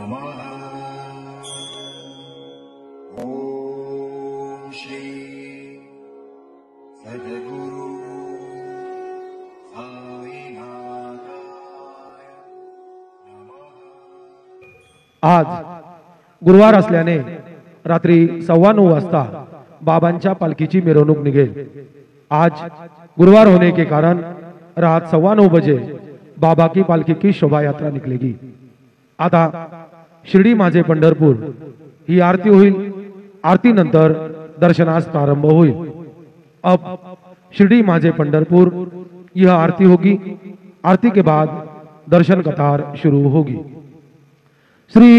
नमः। ओम श्री सद्गुरु साईनाथाय नमः। आज गुरुवार असल्याने रात्री 9:15 वाजता बाबांच्या पालखीची मिरवणूक निघेल। आज गुरुवार होने के कारण रात 9:15 बजे बाबा की पालखी की शोभा यात्रा निकलेगी। आता शिर्डी माझे पंढरपूर ही आरती होईल। आरती नंतर दर्शनास प्रारंभ होईल। अब शिर्डी माझे पंढरपुर यह आरती होगी। आरती के बाद दर्शन कतार शुरू होगी। श्री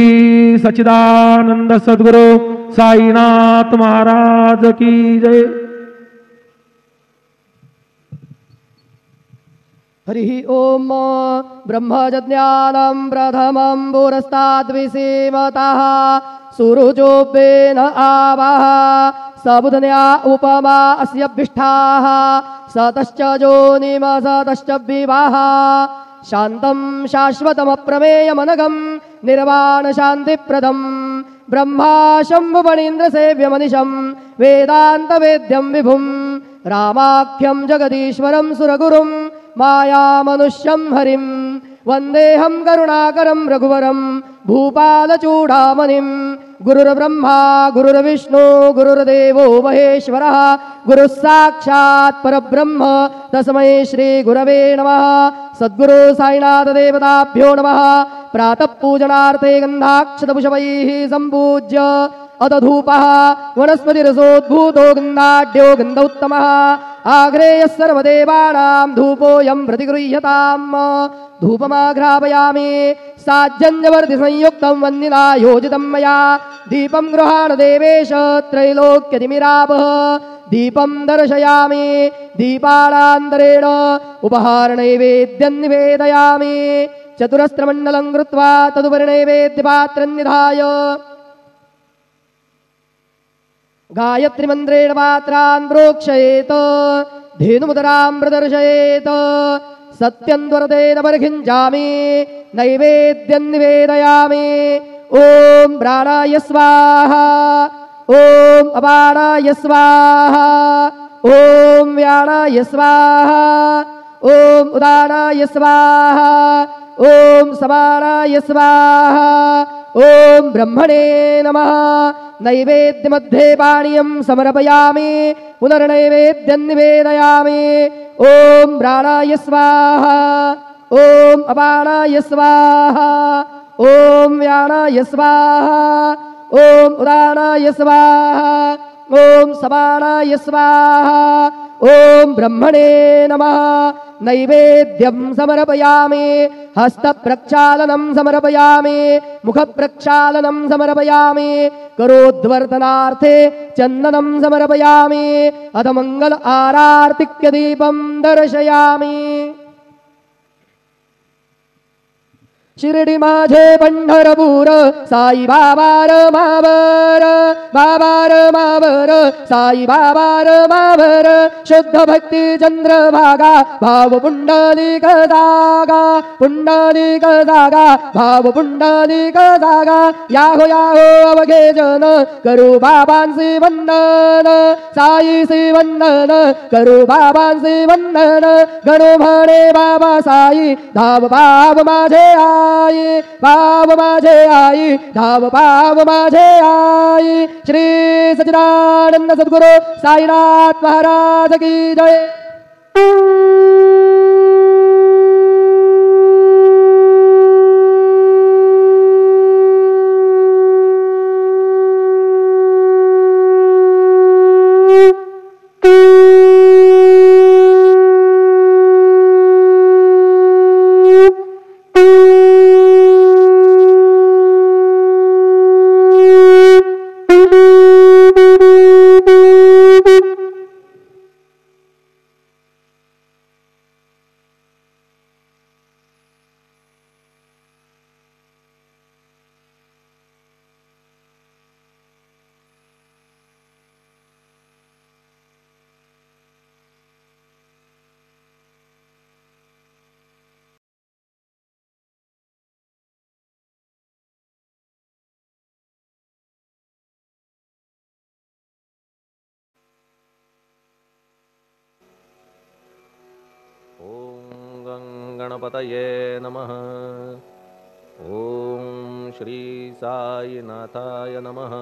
सच्चिदानंद सद्गुरु साईनाथ महाराज की जय। हरि ओम ब्रह्मज्ञानं प्रथमं पुरस्ताद्विसीमतः सुरुजोपेन आवः सबुधन्या उपमा अस्यभिष्ठाः सतश्च जोनिमसतश्च विवाह शान्तं शाश्वतमप्रमेयमनघं निर्वाणशान्तिप्रदं ब्रह्मा शम्भुफणीन्द्रसेव्यमनिशं वेदान्तवेद्यं विभुं रामाख्यं जगदीश्वरं सुरगुरुं मायामनुष्यं हरिं वन्देऽहं करुणाकरं रघुवरं भूपालचूडामणिं गुरुर्ब्रह्मा गुरुर्विष्णु गुरुर्देवो महेश्वरः गुरुः साक्षात् परब्रह्म तस्मै श्री गुरवे नमः। सद्गुरु साईनाथ देवताभ्यो नमः। प्रातः पूजनार्थे गन्धाक्षतपुष्पैः सम्पूज्य अदधूपः वनस्पतिरसोद्भूतो गन्धाढ्यो गन्धोत्तमः आग्रेयः सर्वदेवानां धूपोऽयं प्रतिगृह्यताम्। धूपमाघ्रापयामि साज्जन्यवर्तिसंयुक्तं वह्निना योजितं मया दीपं गृहाण देवेश त्रैलोक्यतिमिरापः दीपं दर्शयामि दीपानान्तरेण उपहारनैवेद्यं निवेदयामि चतुरस्रमण्डलं कृत्वा तदुपरि नैवेद्यपात्रं निधाय गायत्री मंत्रेण पात्रान् प्रोक्षयेत धेनुमुदरां प्रदर्शयेत सत्यन्वरतेन परिखिञ्चामि नैवेद्यं निवेदयामि। ओम प्राणाय स्वाहा ओम अपानाय स्वाहा ओम व्यानाय स्वाहा ओम उदानाय स्वाहा ओम समानाय स्वाहा ओम ब्रह्मणे नमः। नैवेद्यमध्ये पानीयं समर्पयामि पुनर्नैवेद्यं निवेदयामि। ओम प्राणाय स्वाहा ओम अपानाय स्वाहा ओम व्यानाय स्वाहा ओम उदानाय स्वाहा ओम समानाय स्वाहा ओम ब्रह्मणे नमः। नैवेद्यं समर्पयामि हस्तप्रक्षालनं समर्पयामि मुखप्रक्षालनं समर्पयामि करोद्वर्तनार्थे चन्दनं समर्पयामि अथ मंगल आरार्तिक्य दीपं दर्शयामि। शिर्डी माझे पंढरपूर साई बाबा रमावर बाबा रमावर साई बाबा रमावर शुद्ध भक्ती चंद्रभागा भाव पुंडलिक जागा पुंडलिक जागा भाव पुंडलिक जागा याहो याहो अवघे जन करू बाबांचे वंदन साईचे वंदन करू बाबांचे वंदन गणो म्हणे बाबा साई धाव बाब माझे आई बाब माझे आई धाव बाब माझे आई। श्री सच्चिदानंद सद्गुरु साईनाथ महाराज की जय। गणपतये नमः। ओम श्री साईनाथाय नमः।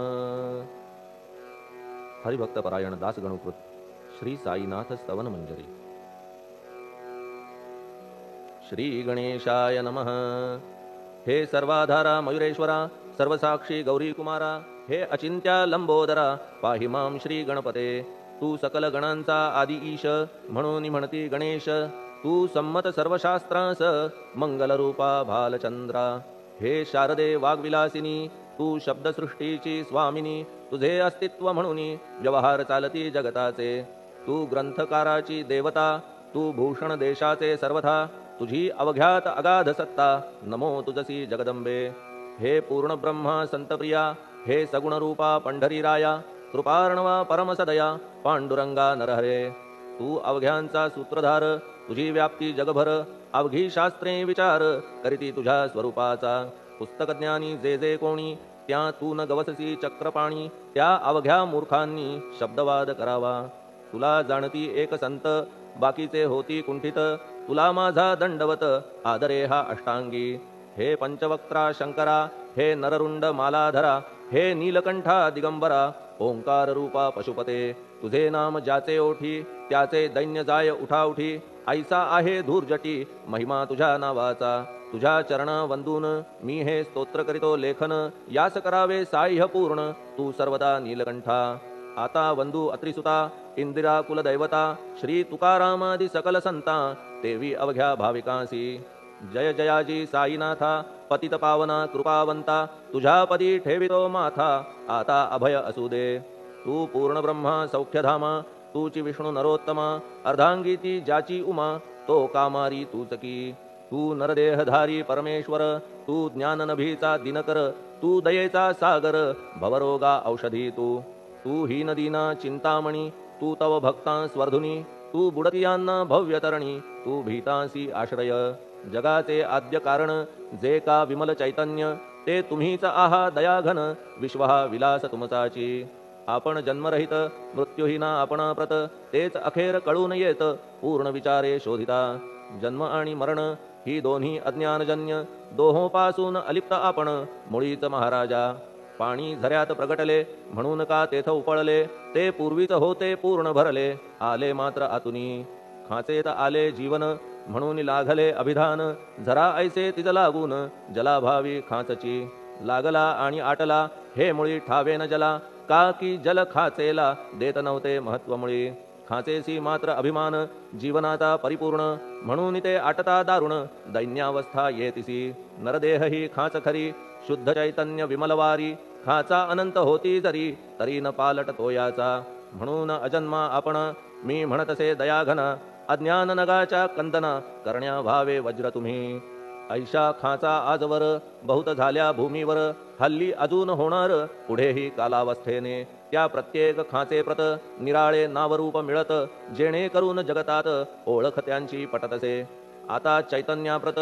हरिभक्तपरायण दास गणुकृत श्री साईनाथ स्तवन मंजरी। श्री गणेशाय नमः। हे सर्वाधारा मयुरेश्वरा सर्वसाक्षी गौरी कुमारा, हे अचिंत्या लंबोदरा पाहि मां श्री गणपते। तू सकल गणांचा आदि ईश म्हणून म्हणती गणेश, तू संमत सर्वशास्त्रांस मंगलरूपा भालचंद्रा। हे शारदे वाग्विलासिनी तू शब्दसृष्टीची स्वामिनी, तुझे अस्तित्व म्हणून व्यवहार चालती जगताचे। तू ग्रंथकाराची देवता, तू भूषण देशाचे सर्वथा, तुझी अवघ्यात अगाध सत्ता नमो तुझसी जगदंबे। हे पूर्ण ब्रह्मा संतप्रिया, हे सगुण रूपा पंढरीराया, कृपार्णवा परमसदया पांडुरंगा नरहरे। तू अवघ्यांचा सूत्रधार, तुझी व्याप्ती जगभर, अवघी शास्त्रे विचार करीती तुझ्या स्वरूपाचा। पुस्तकज्ञानी जे जे कोणी, त्या तू न गवससी चक्रपाणी, त्या अवघ्या मूर्खांनी शब्दवाद करावा। तुला जाणती एक संत, बाकीचे होती कुंठित, तुला माझा दंडवत आदरे हा अष्टांगी। हे पंचवक्त्रा शंकरा, हे नररुंड मालाधरा, हे नीलकंठा दिगंबरा, ओंकार रूपा पशुपते। तुझे नाम ज्याचे ओठी, त्याचे दैन्य जाय उठाउठी, ऐसा आहे धूर्जटी महिमा तुझ्या नावाचा। तुझ्या चरणा वंदून मी हे स्तोत्र करीतो लेखन, यास करावे साह्य पूर्ण तू सर्वदा नीलकंठा। आता वंदू अत्रिसुता इंदिरा कुलदैवता, श्री तुकारामादि सकल संता, देवी अवघ्या भाविकांसी। जय जयाजी साईनाथा पतित पावना कृपावंता, तुझ्या पदी ठेवितो माथा आता अभय असू दे। तू पूर्ण ब्रह्मा सौख्यधामा, तूची विष्णू नरोत्तमा, अर्धांगी ती ज्याची उमा, तो कामारी तूच की। तू नरदेहधारी परमेश्वर, तू ज्ञाननभीचा दिनकर, तू दयेचा सागर भवरोगा औषधी तू। तू हीनदीना चिंतामणी, तू तव भक्तां स्वर्धुनी, तू बुडतियांना भव्यतरणी, तू भीतांसी आश्रय। जगाचे आद्य कारण जे का विमल चैतन्य, ते तुम्हीच आहा दयाघन, विश्वहा विलास तुमचाची। आपण जन्मरहित मृत्यूहीना आपणाप्रत, तेच अखेर कळून येत पूर्ण विचारे शोधिता। जन्म आणि मरण ही दोन्ही अज्ञानजन्य, दोहोपासून अलिप्त आपण मुळीच महाराजा। पाणी झऱ्यात प्रगटले म्हणून का तेथ उपळले, ते पूर्वीच होते पूर्ण भरले, आले मात्र आतुनी। खाचेत आले जीवन म्हणून लागले अभिधान, झरा ऐसे तिज लागून जलाभावी खाचची। लागला आणि आटला हे मुळी ठावे न जला, का की जल खाचेला देत नव्हते महत्व मुळी। खाचेसी मात्र अभिमान जीवनाचा परिपूर्ण, म्हणून ते आटता दारुण दैन्यावस्था येतिसी। नरदेह ही खाच खरी शुद्ध चैतन्य विमलवारी, खाचा अनंत होती जरी तरी न पालट तोयाचा। म्हणून अजन्मा आपण मी म्हणतसे दयाघना, अज्ञान नगाच्या कंदना करण्या व्हावे वज्र तुम्ही। ऐशा खाचा आजवर बहुत झाल्या भूमीवर, हल्ली अजून होणार पुढेही कालावस्थेने। त्या प्रत्येक खाचे प्रत निराळे नावरूप मिळत, जेणे करून जगतात ओळख त्यांची पटतसे। आता चैतन्याप्रत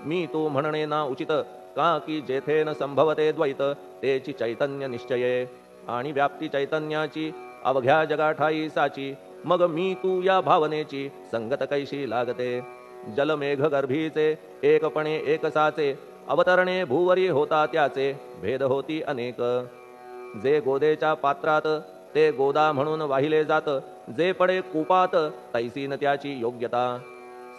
मी तू म्हणणे ना उचित, का की जेथे न संभवते द्वैत तेची चैतन्य निश्चये। आणि व्याप्ती चैतन्याची अवघ्या जगाठाई साची, मग मी तू या भावनेची संगत कैशी लागते। जलमेघ गर्भीचे एकपणे एकसाचे, अवतरणे भूवरी होता त्याचे भेद होती अनेक। जे गोदेच्या पात्रात ते गोदा म्हणून वाहिले जात, जे पडे कूपात तैसीन त्याची योग्यता।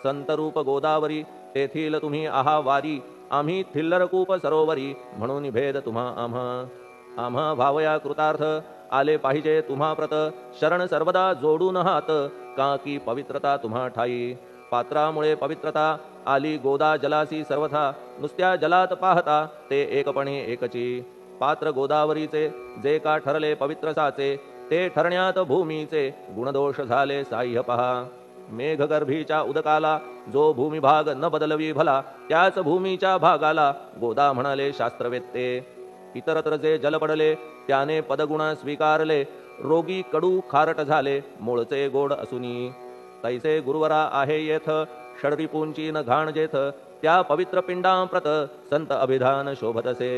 संतरूप गोदावरी तेथील तुम्ही आहा वारी, आम्ही थिल्लरकूप सरोवरी म्हणून भेद तुम्हा आम्हा। आम्हा भावया कृतार्थ आले पाहिजे तुम्हा प्रत, शरण सर्वदा जोडून हात का की पवित्रता तुम्हा ठाई। पात्रामुळे पवित्रता आली गोदा जलासी सर्वथा, नुसत्या जलात पाहता ते एकपणे एकची। पात्र गोदावरीचे जे का ठरले पवित्र साचे, ते ठरण्यात भूमीचे गुणदोष झाले साह्य पहा। मेघगर्भीच्या उदकाला जो भूमिभाग न बदलवी भला, त्याच भूमीच्या भागाला गोदा म्हणाले शास्त्रवेत्ते। इतरत्र जे जल पडले त्याने पदगुण स्वीकारले, रोगी कडू खारट झाले मूळचे गोड असुनी। तैसे गुरुवरा आहे येथ षडरिपूंची न घाण जेथ, त्या पवित्र पिंडांप्रत संत अभिधान शोभतसे।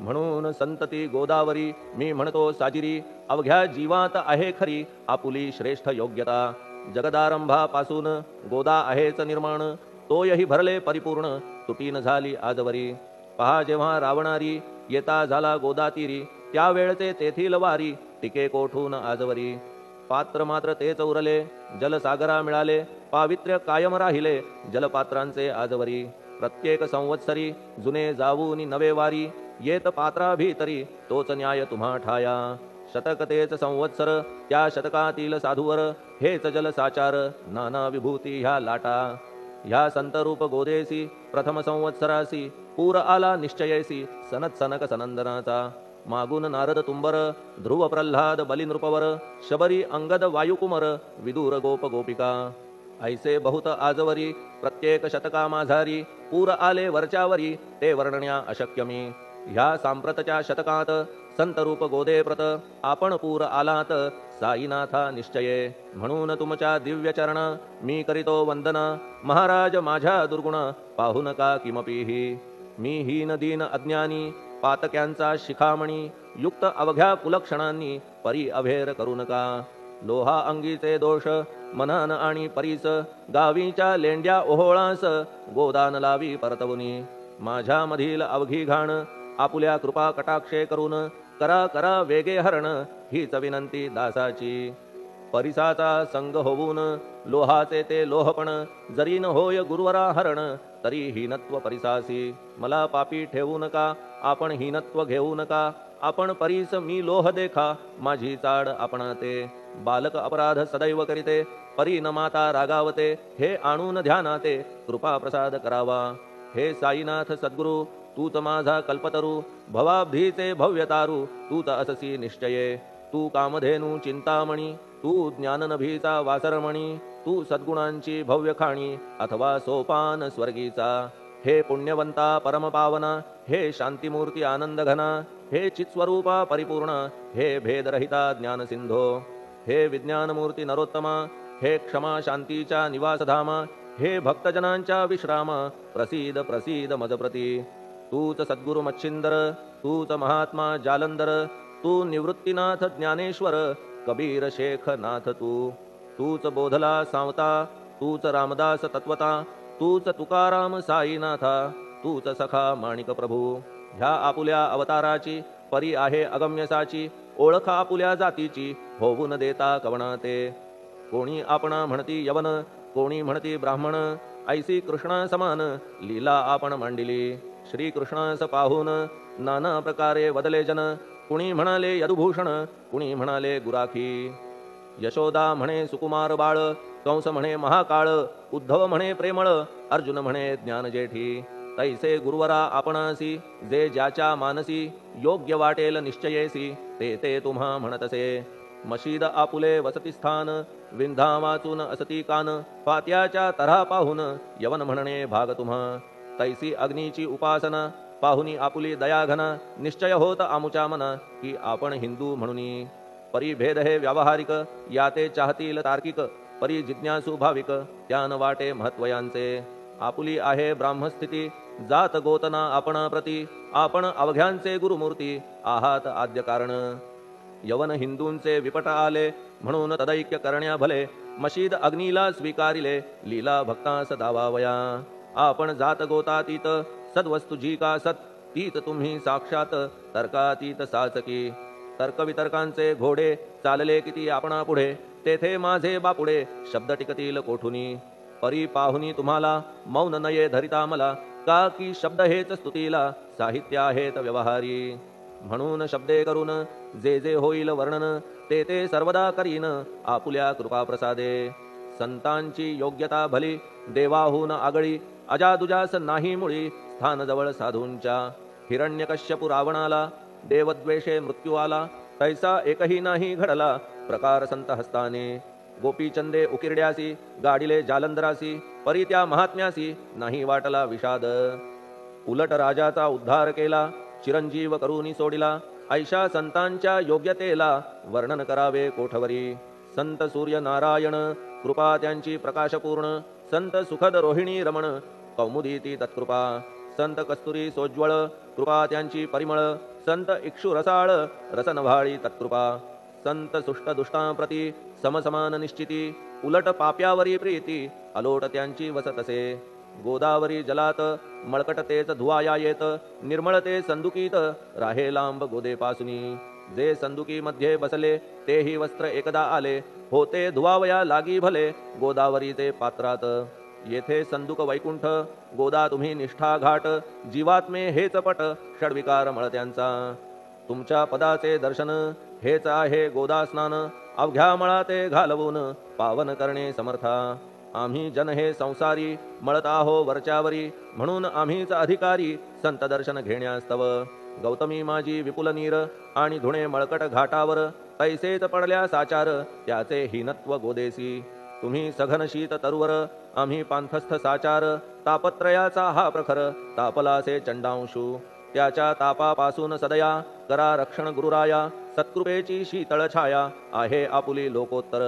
म्हणून संतती गोदावरी मी म्हणतो साजिरी, अवघ्या जीवात आहे खरी आपुली श्रेष्ठ योग्यता। जगदारंभापासून गोदा आहेच निर्माण, तोयही भरले परिपूर्ण तुटीन झाली आजवरी. पहा जेव्हा रावणारी येता झाला गोदातीरी, त्यावेळचे तेथील वारी टिके कोठून आजवरी. पात्र मात्र तेच उरले जलसागरा मिळाले, पावित्र्य कायम राहिले जलपात्रांचे आजवरी. प्रत्येक संवत्सरी जुने जाऊन नवे वारी, येत पात्रा भीतरी तोच न्याय तुम्हा ठाया. शतक तेच संवत्सर त्या शतकातील साधूवर, हेच जल साचार नाना विभूती ह्या लाटा. ह्या संतरूप गोदेसी प्रथम संवत्सरासी, पूर आला निश्चयेसी सनत सनक सनंदनाचा. मागून नारद तुंबर ध्रुव प्रल्हाद बलिनृपवर, शबरी अंगद वायुकुमर विदूर गोप गोपिका. ऐसे बहुत आजवरी प्रत्येक शतका माझारी, पूर आले वरच्यावरी ते वर्णण्या अशक्यमी. ह्या सांप्रतच्या शतकात संतरूप गोदे प्रत, आपण पूर आलात साईनाथा निश्चये. म्हणून तुमच्या दिव्य चरण मी करीतो वंदना, महाराज माझ्या दुर्गुण पाहू नका किमपीही. मी हीन दीन अज्ञानी पातक्यांचा शिखामणी, युक्त अवघ्या कुलक्षणांनी परी अभेर करू नका. लोहा अंगीचे दोष मनान आणि परीस, गावीच्या लेंड्या ओहोळास गोदान लावी परतवुनी. माझ्या मधील अवघी घाण आपुल्या कृपा कटाक्षे करून, करा करा वेगे हरण हीच विनंती दासाची. परिसाचा संग होऊन लोहाचे ते लोहपण, जरी न होय गुरुवरा हरण तरी हीनत्व परिसासी. मला पापी ठेवू नका आपण हीनत्व घेऊ नका, आपण परीस मी लोह देखा माझी चाड आपणाते. बालक अपराध सदैव करीते परी न माता रागावते, हे आणून ध्यानाते कृपा प्रसाद करावा. हे साईनाथ सद्गुरु तूच माझा कल्पतरू, भवाब्धीचे भव्यतारू तूच अससी निश्चये. तू कामधेनू चिंतामणी, तू ज्ञाननभीचा वासरमणी, तू सद्गुणांची भव्य खाणी अथवा सोपान स्वर्गीचा. हे पुण्यवंता परमपावना, हे शांतिमूर्ती आनंदघना, हे चित्स्वरूपा परिपूर्ण, हे भेदरहिता ज्ञानसिंधो. हे विज्ञानमूर्ती नरोत्तमा, हे क्षमा शांतीच्या निवासधामा, हे भक्तजनांच्या विश्रामा, प्रसीद प्रसीद मजप्रती. तूच सद्गुरु मच्छिंदर, तूच महात्मा जालंधर, तू निवृत्तीनाथ ज्ञानेश्वर, कबीर शेख नाथ तू. तूच बोधला सांवता, तूच रामदास तत्वता, तूच तुकाराम साईनाथा, तूच सखा माणिक प्रभू. ह्या आपुल्या अवताराची परी आहे अगम्यसाची, ओळख आपुल्या जातीची होऊन देता कवणाते. कोणी आपणा म्हणती यवन, कोणी म्हणती ब्राह्मण, ऐसी कृष्णा समान लीला आपण मांडिली. श्रीकृष्णास पाहून नाना प्रकारे वदले जन, कुणी म्हणाले यदुभूषण, कुणी म्हणाले गुराखी. यशोदा म्हणे सुकुमार बाळ, कंस म्हणे महाकाळ, उद्धव म्हणे प्रेमळ, अर्जुन म्हणे ज्ञानजेठी. तैसे गुरुवरा आपणासी, जे ज्याच्या मानसी योग्य वाटेल निश्चयेसी, ते ते तुम्हा म्हणतसे. मशीद आपुले वसतिस्थान, विंधा वाचून असती कान, पात्याच्या तऱ्हा पाहून यवन म्हणणे भाग तुम्हा. तैसी अग्नीची उपासना पाहुनी आपुली दयाघना, निश्चय होत आमुच्या मना की आपण हिंदू म्हणूनी. परी भेद हे व्यावहारिक, याते चाहतील तार्किक, परी जिज्ञासू भाविक त्यान वाटे महत्वयांचे. आपुली आहे ब्राह्मस्थिती, जात गोतना आपणा प्रती, आपण अवघ्यांचे गुरुमूर्ती आहात आद्य कारण. यवन हिंदूंचे विपट आले म्हणून तदैक्य करण्या भले, मशीद अग्नीला स्वीकारिले लीला भक्तास दावावया. आपण जात गोतातीत, सद्वस्तू जी का सत, तीत तुम्ही साक्षात तर्कातीत साचकी. तर्कवितर्कांचे घोडे चालले किती आपणा पुढे, तेथे माझे बापुडे शब्द टिकतील कोठुनी. परी पाहुनी तुम्हाला मौन नये धरिता मला, का की शब्द हेच स्तुतीला साहित्य आहेत व्यवहारी. म्हणून शब्दे करून जे जे होईल वर्णन, ते ते सर्वदा करीन आपुल्या कृपा प्रसादे. संतांची योग्यता भली देवाहून आगळी, अजादुजास नाही मुळी स्थान जवळ साधूंच्या. हिरण्यकश्यपु रावणाला देवद्वेषे मृत्यू आला, तैसा एकही नाही घडला प्रकार संत हस्ताने. गोपीचंदे उकिरड्यासी, गाडिले जालंधरासी, परी त्या महात्म्यासी नाही वाटला विषाद. उलट राजाचा उद्धार केला, चिरंजीव करूनी सोडिला, ऐशा संतांच्या योग्यतेला वर्णन करावे कोठवरी. संत सूर्य नारायण कृपा त्यांची प्रकाशपूर्ण, संत सुखद रोहिणी रमण कौमुदी ती तत्कृपा. संत कस्तुरी सोज्वळ कृपा त्यांची परिमळ, संत इक्षु रसाळ रसनभाळी तत्कृपा. संत सुष्ट दुष्टांप्रती समसमान निश्चिती, उलट पाप्यावरी प्रीती अलोट त्यांची वसतसे. गोदावरी जलात मळकट तेच धुवाया येत निर्मळ ते संदुकीत राहे लांब गोदेपासुनी जे संदुकी मध्ये बसले तेही वस्त्र एकदा आले होते धुवावया लागी भले गोदावरीचे पात्रात येथे संदुक वैकुंठ गोदा तुम्ही निष्ठा घाट जीवात्मे हेच पट षडविकार मळत्यांचा तुमच्या पदाचे दर्शन हेच आहे गोदा स्नान अवघ्या मळाते घालवून पावन करणे समर्था आम्ही जन हे संसारी मळत आहो वरच्यावरी म्हणून आम्हीच अधिकारी संत दर्शन घेण्यास्तव गौतमी माझी विपुल नीर आणि धुणे मळकट घाटावर तैसेच पडल्या साचार त्याचे हीनत्व गोदेसी तुम्ही सघन शीत तरुवर आम्ही पांथस्थ साचार तापत्रयाचा हा प्रखर तापलासे चंडांशू त्याच्या तापापासून सदया करा रक्षण गुरुराया सत्कृपेची शीतळ छाया आहे आपुली लोकोत्तर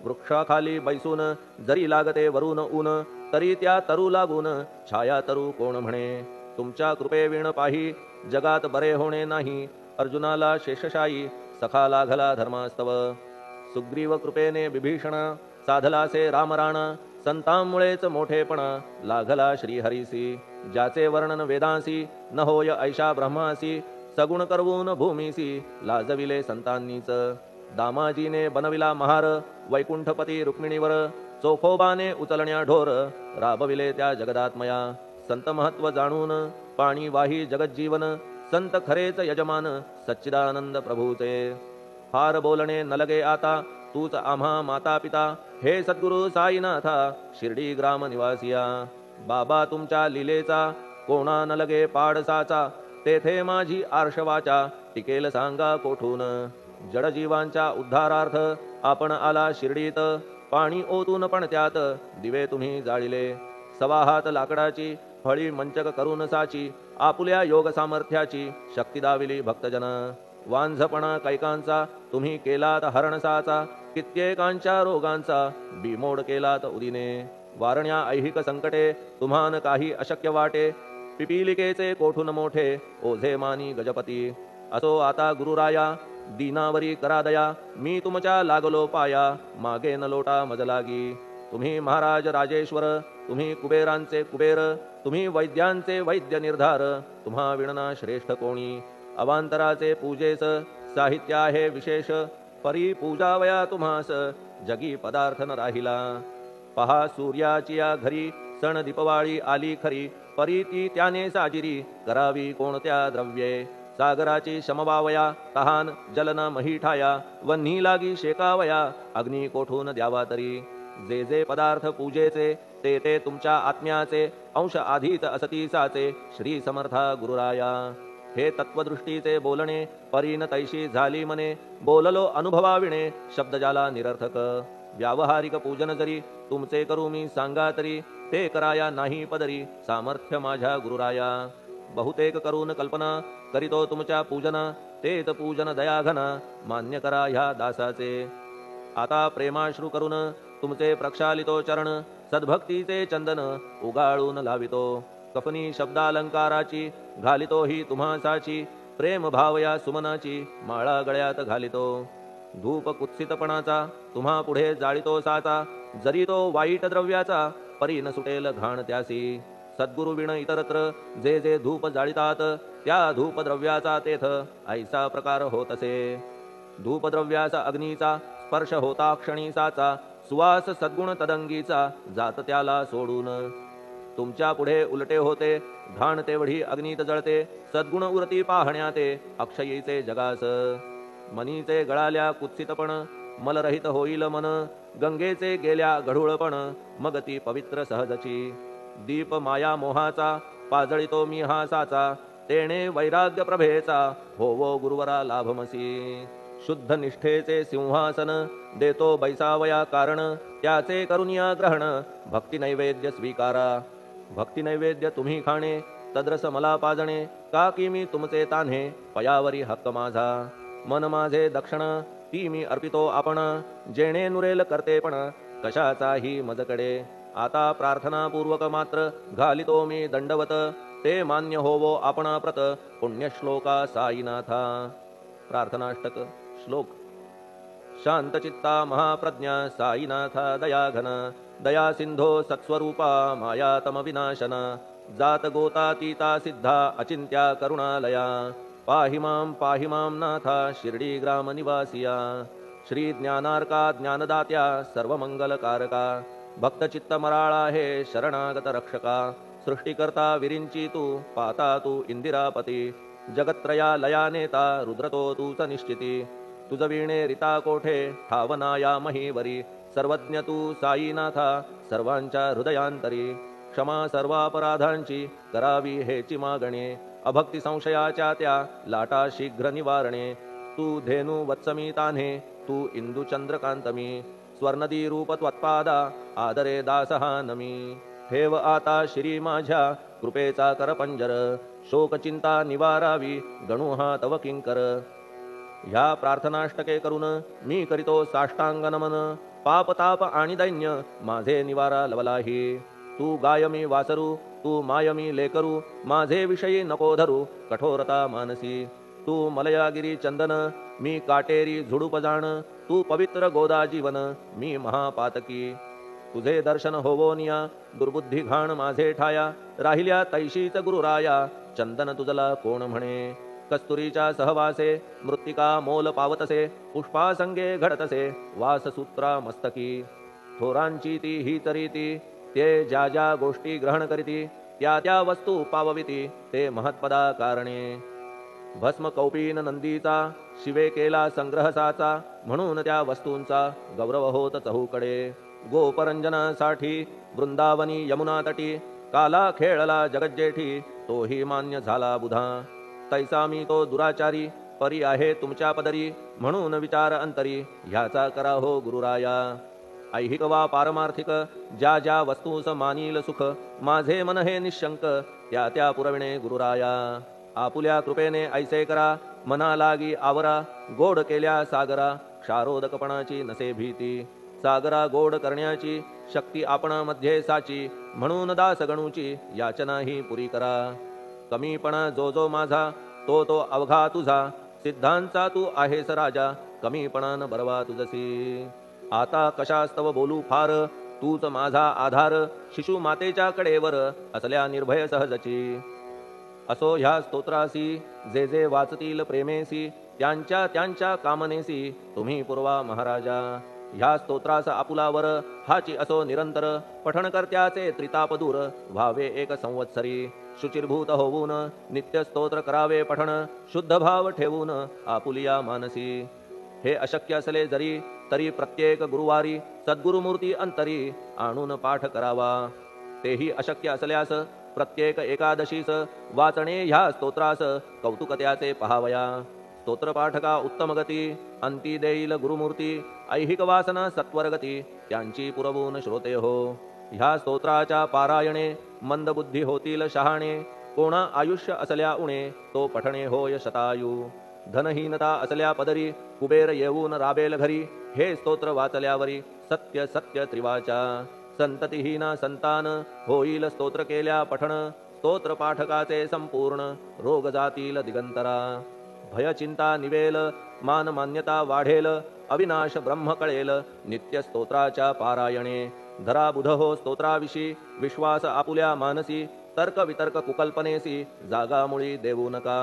वृक्षाखाली बैसून जरी लागते वरून ऊन तरी त्या तरू लागून छाया तरू कोण म्हणे तुमच्या कृपेविण पाही जगात बरे होणे नाही अर्जुनाला शेषशायी सखा लागला धर्मास्तव सुग्रीव कृपेने विभीषण साधलासे रामराणा संतांमुळेच मोठेपणा लागला श्रीहरीसी ज्याचे वर्णन वेदांसी न होय ऐशा ब्रह्मासी सगुण करवून भूमीसी लाजविले संतांनीच दामाजीने बनविला महार वैकुंठपती रुक्मिणीवर चोखोबाने उचलण्या ढोर राबविले त्या जगदात्मया संत महत्व जाणून पाणी वाही जगज्जीवन संत खरेच यजमान सच्चिदानंद प्रभूचे फार बोलणे न लगे आता तूच आम्हा माता पिता हे सद्गुरु साईनाथा शिर्डी ग्राम निवासिया बाबा तुमच्या लीलेचा कोणा न लगे पाडसाचा तेथे माझी आर्षवाचा टिकेल सांगा कोठून जडजीवांच्या उद्धारार्थ आपण आला शिर्डीत पाणी ओतून पण त्यात दिवे तुम्ही जाळिले सवा हात लाकडाची फळी मंचक करून साची आपुल्या योग सामर्थ्याची शक्ती दाविली भक्तजन वांझपणा कैकांचा तुम्ही केलात हरणसाचा कित्येकांच्या रोगांचा बिमोड केलात उदिने वारण्या ऐहिक संकटे तुम्हान काही अशक्य वाटे पिपीलिकेचे कोठून मोठे ओझे मानी गजपती असो आता गुरुराया दीनावरी करा दया मी तुमच्या लागलो पाया मागे न लोटा मजलागी तुम्ही महाराज राजेश्वर तुम्ही कुबेरांचे कुबेर तुम्ही वैद्यांचे वैद्य निर्धार तुम्हा विणना श्रेष्ठ कोणी अवांतराचे पूजेस साहित्य आहे विशेष परी पूजावया तुम्हास जगी पदार्थ न राहिला पहा सूर्याची या घरी सण दीपवाळी आली खरी परी ती त्याने साजिरी करावी कोणत्या द्रव्ये सागराची शमवावया तहान जलन मही ठाया वन्ही लागी शेकावया अग्नी कोठून द्यावा तरी जे जे पदार्थ पूजेचे ते ते तुमच्या आत्म्याचे अंश आधीच असतीसाचे श्री समर्था गुरुराया हे तत्वदृष्टीचे बोलणे परीन तैशी झाली मने बोललो अनुभवाविणे शब्द जाला निरर्थक व्यावहारिक पूजन जरी तुमचे करू मी सांगा तरी ते कराया नाही पदरी सामर्थ्य माझ्या गुरुराया बहुतेक करून कल्पना करीतो तुमच्या पूजना तेच पूजन दयाघन मान्य करा ह्या दासाचे आता प्रेमाश्रू करून तुमचे प्रक्षालितो चरण सद्भक्तीचे चंदन उगाळून लावितो कफनी शब्दालंकाराची घालितो ही तुम्हासाची प्रेम भावया सुमनाची माळा गळ्यात घालितो धूप कुत्सितपणाचा तुम्हा पुढे जाळितो साचा जरी तो वाईट द्रव्याचा परी न सुटेल घाण त्यासी सद्गुरु विण इतरत्र जे जे धूप जाळितात त्या धूपद्रव्याचा तेथ ऐसा प्रकार होत असे धूपद्रव्याचा अग्नीचा स्पर्श होता क्षणीसाचा सुवास सद्गुण तदंगीचा जात त्याला सोडून तुमच्या पुढे उलटे होते घाण तेवढी अग्नीत जळते सद्गुण उरती पाहण्याते अक्षयीचे जगास मनीचे गळाल्या कुत्सितपण मलरहित होईल मन गंगेचे गेल्या गढूळपण मग ती पवित्र सहजची दीप माया मोहाचा पाजळितो मी हा साचा तेणे वैराग्य प्रभेचा होवो गुरुवरा लाभमसी शुद्ध निष्ठेचे सिंहासन देतो बैसावया कारण त्याचे करुनिया ग्रहण भक्ती नैवेद्य स्वीकारा भक्ती नैवेद्य तुम्ही खाणे तद्रस मला पाजणे का की मी तुमचे तान्हे पयावरी हक्क माझा मन माझे दक्षिण ती मी अर्पितो आपण जेणे नुरेल करतेपण कशाचाही मजकडे आता प्रार्थनापूर्वक मात्र घालितो मी दंडवत ते मान्य होवो आपणाप्रत पुण्यश्लोका साईनाथा प्रार्थनाष्टक श्लोक शांतचित्ता महाप्रज्ञा साईनाथा दयाघन दया सिंधो सत्स्वरूपा मायातम विनाशन जात गोतातीता सिद्धा अचिंत्या करुणालया पाहि मां नाथा शिर्डी ग्राम निवासिया श्री ज्ञानार्का ज्ञानदात्या सर्वमंगलकारका भक्तचित्त मराळा हे शरणागत रक्षका सृष्टिकर्ता विरिंची तू पाता तू इंदिरापती जगत्त्रया लया नेता रुद्रतो तूच निश्चिती तुझ वीणे रिता कोठे ठावनाया महीवरी सर्वज्ञ तू साईनाथा सर्वांच्या हृदयांतरी क्षमा सर्वापराधांची करावी हेची मागणे अभक्ती संशयाच्या त्या लाटा शीघ्र निवारणे तू धेनु वत्समी तान्हे तू इंदू चंद्रकांतमी स्वर्णदी रूप त्वत्पादा आदरे दासहा नमी ठेव आता श्री माझ्या कृपेचा करपंजर शोकचिंता निवारावी गणू हा तव किंकर ह्या प्रार्थनाष्टके करून मी करीतो साष्टांग नमन पाप ताप आणि दैन्य माझे निवारा लवलाही तू गायमी वासरू तू मायमी लेकरू माझे विषयी नको धरू कठोरता मानसी तू मलयागिरी चंदन मी काटेरी झुडूप जाण तू पवित्र गोदा जीवन मी महापातकी तुझे दर्शन होवोनिया दुर्बुद्धी घाण माझे ठाया राहिल्या तैशीच गुरुराया चंदन तुझला कोण म्हणे कस्तुरीच्या सहवासे मृत्तिका मोल पावतसे पुष्पासंगे घडतसे वाससूत्रा मस्तकी थोरांची ती ही रीती ते ज्या ज्या गोष्टी ग्रहण करीती त्या त्या वस्तू पावविती ते महत्पदा कारणे भस्म कौपीन नंदीचा शिवे केला संग्रह साचा म्हणून त्या वस्तूंचा गौरव होत चहूकडे गोपरंजनासाठी वृंदावनी यमुना तटी काला खेळला जगज्जेठी तोही मान्य झाला बुधा तैसा मी तो दुराचारी परी आहे तुमच्या पदरी म्हणून विचार अंतरी ह्याचा करा हो गुरुराया ऐहिक वा पारमार्थिक ज्या ज्या वस्तूस मानील सुख माझे मन हे निशंक त्या त्या पुरविणे गुरुराया आपुल्या कृपेने ऐसे करा मना लागी आवरा गोड केल्या सागरा क्षारोदकपणाची नसे भीती सागरा गोड करण्याची शक्ती आपण मध्ये साची म्हणून दास गणूची याचना ही पुरी करा कमीपणा जो जो माझा तो तो अवघा तुझा सिद्धांचा तू आहेस राजा कमीपणान बरवा तुझसी आता कशास्तव बोलू फार तूच माझा आधार शिशु मातेच्या कडेवर असल्या निर्भय सहजची असो ह्या स्तोत्रासी जे जे वाचतील प्रेमेसी त्यांच्या त्यांच्या कामनेसी तुम्ही पुरवा महाराजा ह्या स्तोत्रास आपुलावर हाची असो निरंतर पठणकर्त्याचे त्रितापदूर व्हावे एक संवत्सरी शुचिर्भूत होऊन नित्य स्तोत्र करावे पठण शुद्ध भाव ठेवून आपुलिया मानसी हे अशक्य असले जरी तरी प्रत्येक गुरुवारी सद्गुरुमूर्ती अंतरी आणून पाठ करावा तेही अशक्य असल्यास प्रत्येक एकादशीस वाचणे ह्या स्तोत्रास कौतुकत्याचे पहावया स्तोत्रपाठका उत्तम गती अंती देईल गुरुमूर्ती ऐहिक वासना सत्वरगती त्यांची पुरवून श्रोते हो ह्या स्तोत्राच्या पारायणे मंदबुद्धी होतील शहाणे कोणा आयुष्य असल्या उणे तो पठणे होय शतायू धनहीनता असल्या पदरी कुबेर येऊन राबेल घरी हे स्तोत्र वाचल्यावरी सत्य सत्य त्रिवाचा संततिहीना संतान होईल स्तोत्र केल्या पठण स्तोत्र पाठकाचे संपूर्ण रोग जातील दिगंतरा भय चिंता निवेल मान मान्यता वाढेल अविनाश ब्रह्म कळेल नित्य स्तोत्राच्या पारायणे धरा बुध हो स्तोत्राविषयी विश्वास आपुल्या मानसी तर्क वितर्क कुकल्पनेसी जागा मुळी देऊ नका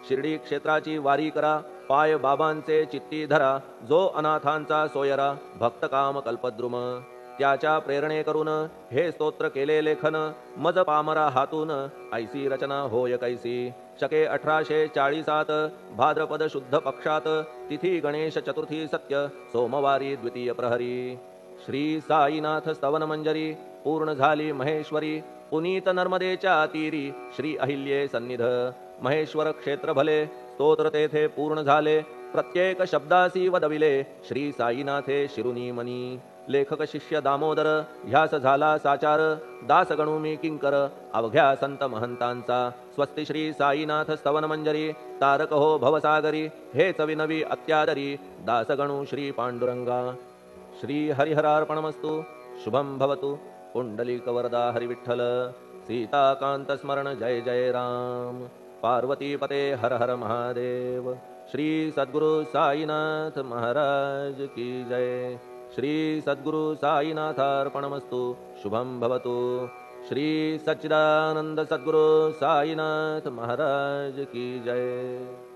शिर्डी क्षेत्राची वारी करा पाय बाबांचे चित्ती धरा जो अनाथांचा सोयरा भक्त काम कल्पद्रुम त्याच्या प्रेरणे करून हे स्तोत्र केले लेखन मज पामरा हातून ऐसी रचना होय कैसी शके 1840 भाद्रपद शुद्ध पक्षात तिथी गणेश चतुर्थी सत्य सोमवारी द्वितीय प्रहरी श्री साईनाथ स्तवन मंजरी पूर्ण झाली महेश्वरी पुनीत नर्मदेच्या तीरी श्री अहिल्ये सन्निध महेश्वर क्षेत्र भले स्तोत्र तेथे पूर्ण झाले प्रत्येक शब्दासी वदविले श्री साईनाथे शिरुनी मनी लेखक शिष्य दामोदर ह्यास झाला साचार दास गणू मी किंकर अवघ्या संत महंतांचा स्वस्ति श्री साईनाथ स्तवन मंजरी तारक हो भवसागरी हेच विनवी अत्यादरी दास गणू श्री पांडुरंगा श्री हरिहरार्पणमस्तु शुभम भवतु पुंडलिक वरदा हरिविठ्ठल सीताकांत स्मरण जय जय राम पार्वती पते हर हर महादेव श्री सद्गुरु साईनाथ महाराज की जय। श्री सद्गुरु साईनाथार्पणमस्तु। शुभम भवतु। श्री सच्चिदानंद सद्गुरु साईनाथ महाराज की जय।